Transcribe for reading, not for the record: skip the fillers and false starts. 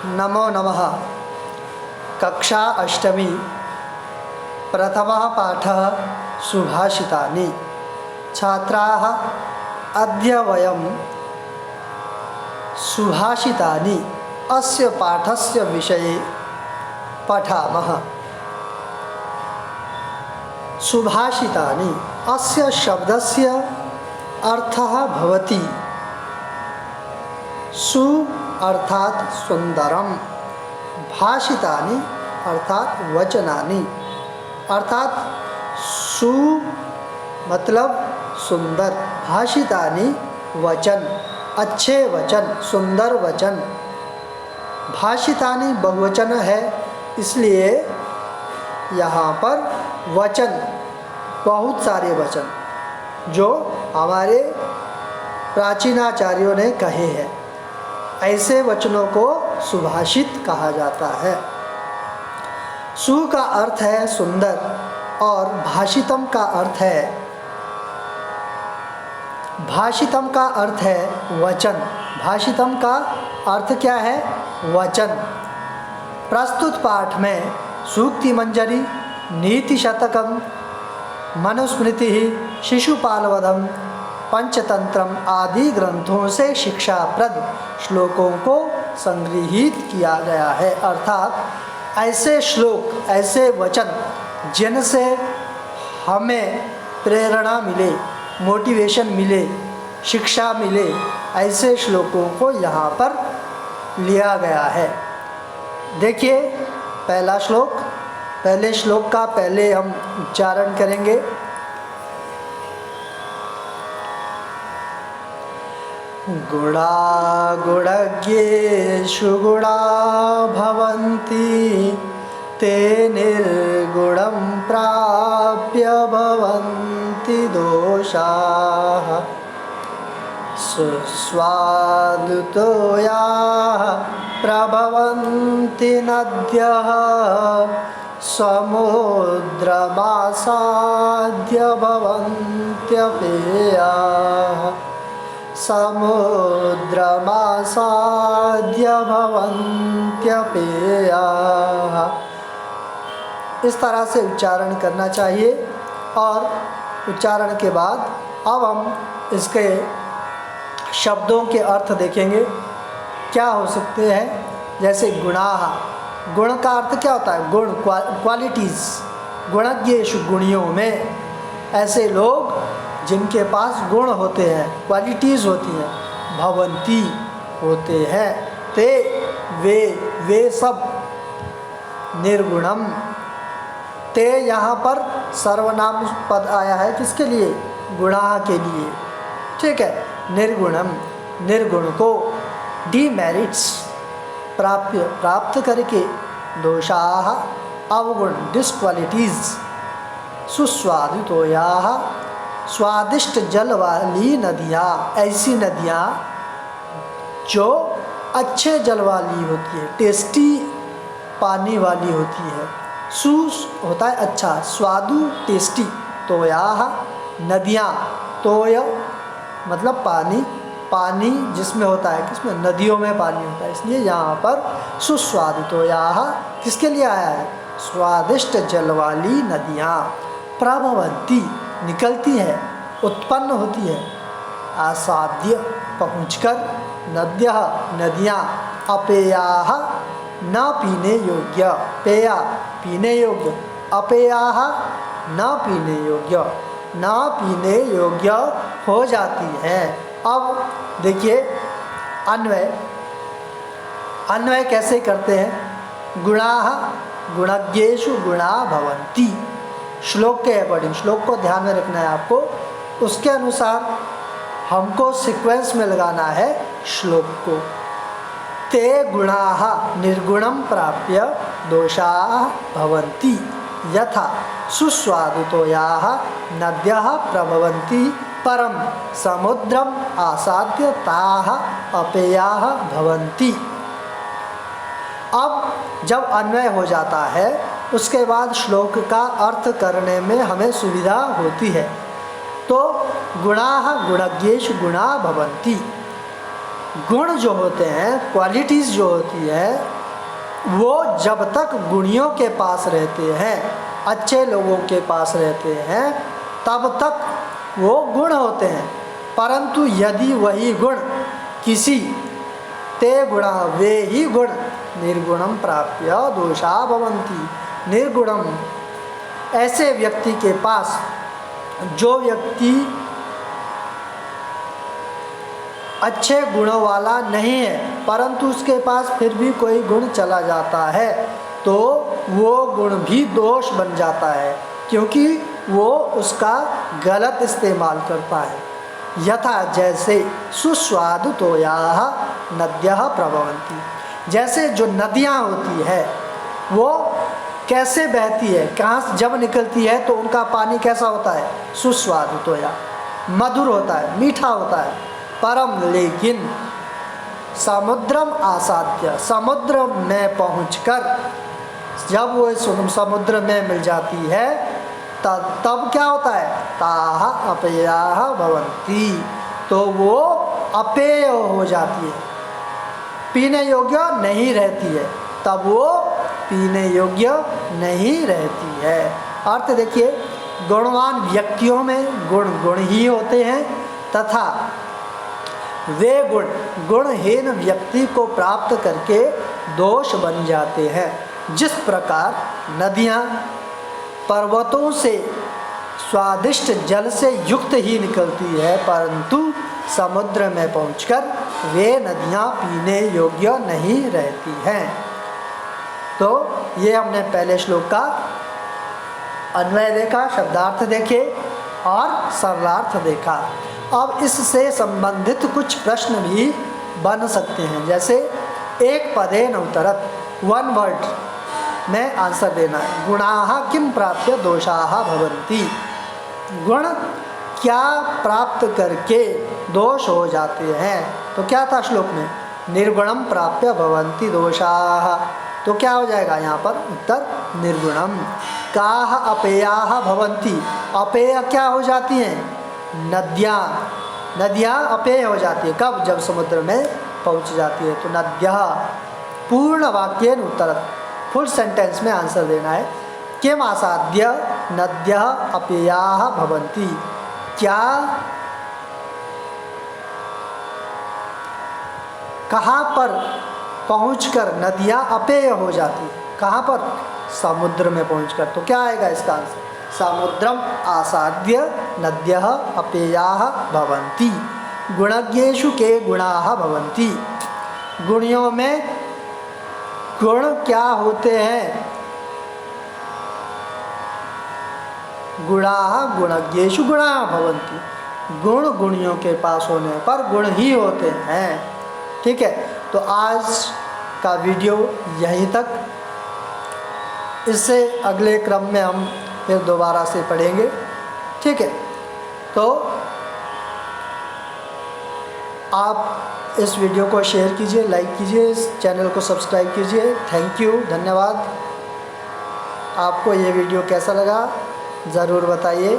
नमो नमः। कक्षा अष्टमी प्रथमः पाठः सुभाषितानि। छात्राः अद्य वयं सुभाषितानि अस्य पाठस्य विषये पठामः। सुभाषितानि अस्य शब्दस्य अर्थः भवति सु अर्थात सुंदरम, भाषितानि अर्थात वचनानि, अर्थात सु मतलब सुंदर, भाषितानि वचन, अच्छे वचन, सुंदर वचन। भाषितानि बहुवचन है, इसलिए यहाँ पर वचन, बहुत सारे वचन जो हमारे प्राचीनाचार्यों ने कहे हैं, ऐसे वचनों को सुभाषित कहा जाता है। सु का अर्थ है सुंदर और भाषितम का अर्थ है, भाषितम का अर्थ है वचन। भाषितम का अर्थ क्या है? वचन। प्रस्तुत पाठ में सूक्ति मंजरी, नीति शतकम, मनुस्मृति, शिशुपालवधम, पंचतंत्रम आदि ग्रंथों से शिक्षाप्रद श्लोकों को संग्रहित किया गया है। अर्थात ऐसे श्लोक, ऐसे वचन जिनसे हमें प्रेरणा मिले, मोटिवेशन मिले, शिक्षा मिले, ऐसे श्लोकों को यहाँ पर लिया गया है। देखिए पहला श्लोक, पहले श्लोक का पहले हम उच्चारण करेंगे। गुणा गुणज्ञेषु गुणा भवन्ति, ते निर्गुणं प्राप्य भवन्ति दोषाः। सुस्वादुतो याः प्रभवन्ति नद्यः, समुद्रमासाद्य भवन्त्यपेयाः। समुद्रमासाद्य भवन्त्यपेयाः। इस तरह से उच्चारण करना चाहिए। और उच्चारण के बाद अब हम इसके शब्दों के अर्थ देखेंगे क्या हो सकते हैं। जैसे गुणाः, गुण का अर्थ क्या होता है? गुण, क्वालिटीज़। गुणज्ञेषु, गुणियों में, ऐसे लोग जिनके पास गुण होते हैं, क्वालिटीज़ होती हैं। भवंती, होते हैं। ते, वे सब। निर्गुणम, ते यहाँ पर सर्वनाम पद आया है, किसके लिए? गुणा के लिए। ठीक है। निर्गुणम, निर्गुण को, डीमेरिट्स, प्राप्त करके। दोषाः, अवगुण, डिसक्वालिटीज़। सुस्वादितोयाः, स्वादिष्ट जल वाली नदियाँ, ऐसी नदियाँ जो अच्छे जल वाली होती है, टेस्टी पानी वाली होती है। सु होता है अच्छा, स्वादु टेस्टी। तोयाः, नदियाँ, तोय मतलब पानी, पानी जिसमें होता है, किसमें? नदियों में पानी होता है, इसलिए यहाँ पर सुस्वादितोयाः किसके लिए आया है? स्वादिष्ट जल वाली नदियाँ। प्रभवन्ति, निकलती है, उत्पन्न होती है। आसाद्य, पहुँचकर। नद्यः, नदियाँ। अपेयाः, न पीने योग्य। पेया, पीने योग्य। अपेयाः, न पीने योग्य, न पीने योग्य हो जाती है। अब देखिए अन्वय, अन्वय कैसे करते हैं? गुणाः गुणज्ञेषु गुणा भवन्ति। श्लोक के अकॉर्डिंग, श्लोक को ध्यान में रखना है आपको, उसके अनुसार हमको सीक्वेंस में लगाना है श्लोक को। ते गुणाः निर्गुणं प्राप्य दोषाः भवन्ति, यथा सुस्वादुतोयाः नद्यः प्रभवन्ति परम समुद्रम आसाद्य ताः अपेयाः भवन्ति। अब जब अन्वय हो जाता है, उसके बाद श्लोक का अर्थ करने में हमें सुविधा होती है। तो गुणाः गुणज्ञेषु गुणा भवन्ति, गुण जो होते हैं, क्वालिटीज़ जो होती है, वो जब तक गुणियों के पास रहते हैं, अच्छे लोगों के पास रहते हैं, तब तक वो गुण होते हैं। परंतु यदि वही गुण किसी ते गुणा वे ही गुण निर्गुणम प्राप्य दोषा भवन्ति। निर्गुणम, ऐसे व्यक्ति के पास, जो व्यक्ति अच्छे गुणों वाला नहीं है परंतु उसके पास फिर भी कोई गुण चला जाता है, तो वो गुण भी दोष बन जाता है, क्योंकि वो उसका गलत इस्तेमाल करता है। यथा, जैसे सुस्वादुतोयाः नद्यः प्रभवन्ति। जैसे जो नदियाँ होती है वो कैसे बहती है, कहाँ से जब निकलती है तो उनका पानी कैसा होता है, सुस्वादुतोया, मधुर होता है, मीठा होता है। परम, लेकिन समुद्रम आसाद्य, समुद्र में पहुंचकर जब वो समुद्र में मिल जाती है तब क्या होता है, ताः अपेयाः भवन्ति, तो वो अपेय हो जाती है, पीने योग्य नहीं रहती है, तब वो पीने योग्य नहीं रहती है। अर्थ देखिए, गुणवान व्यक्तियों में गुण ही होते हैं तथा वे गुण गुणहीन व्यक्ति को प्राप्त करके दोष बन जाते हैं। जिस प्रकार नदियाँ पर्वतों से स्वादिष्ट जल से युक्त ही निकलती है, परंतु समुद्र में पहुंचकर वे नदियाँ पीने योग्य नहीं रहती हैं। तो ये हमने पहले श्लोक का अन्वय देखा, शब्दार्थ देखे और सरलार्थ देखा। अब इससे संबंधित कुछ प्रश्न भी बन सकते हैं, जैसे एक पदेन उत्तरत, वन वर्ड में आंसर देना है। गुणाः किम प्राप्य दोषाः भवन्ति। गुण क्या प्राप्त करके दोष हो जाते हैं। तो क्या था श्लोक में, निर्गुणम प्राप्य भवन्ति दोषाः, तो क्या हो जाएगा यहाँ पर उत्तर निर्गुणम। काः अपेयाः भवन्ति, अपेय क्या हो जाती हैं, नदियाँ, नदियाँ अपेय हो जाती है कब, जब समुद्र में पहुँच जाती है। तो नद्यः, पूर्ण वाक्येन उत्तरत, फुल सेंटेंस में आंसर देना है। किम आसाद्य नद्यः अपेयाः भवन्ति, क्या कहाँ पर पहुंचकर नदियाँ अपेय हो जाती है, कहाँ पर, समुद्र में पहुंचकर। तो क्या आएगा इसका आंसर, समुद्रम आसाद्य नद्यः अपेयाः भवन्ति। गुणज्ञेषु के गुणाः भवन्ति, गुणियों में गुण क्या होते हैं, गुणाः गुणज्ञेषु गुणाः भवन्ति, गुण गुणियों के पास होने पर गुण ही होते हैं। ठीक है, तो आज का वीडियो यहीं तक, इससे अगले क्रम में हम फिर दोबारा से पढ़ेंगे। ठीक है, तो आप इस वीडियो को शेयर कीजिए, लाइक कीजिए, इस चैनल को सब्सक्राइब कीजिए। थैंक यू, धन्यवाद। आपको ये वीडियो कैसा लगा ज़रूर बताइए।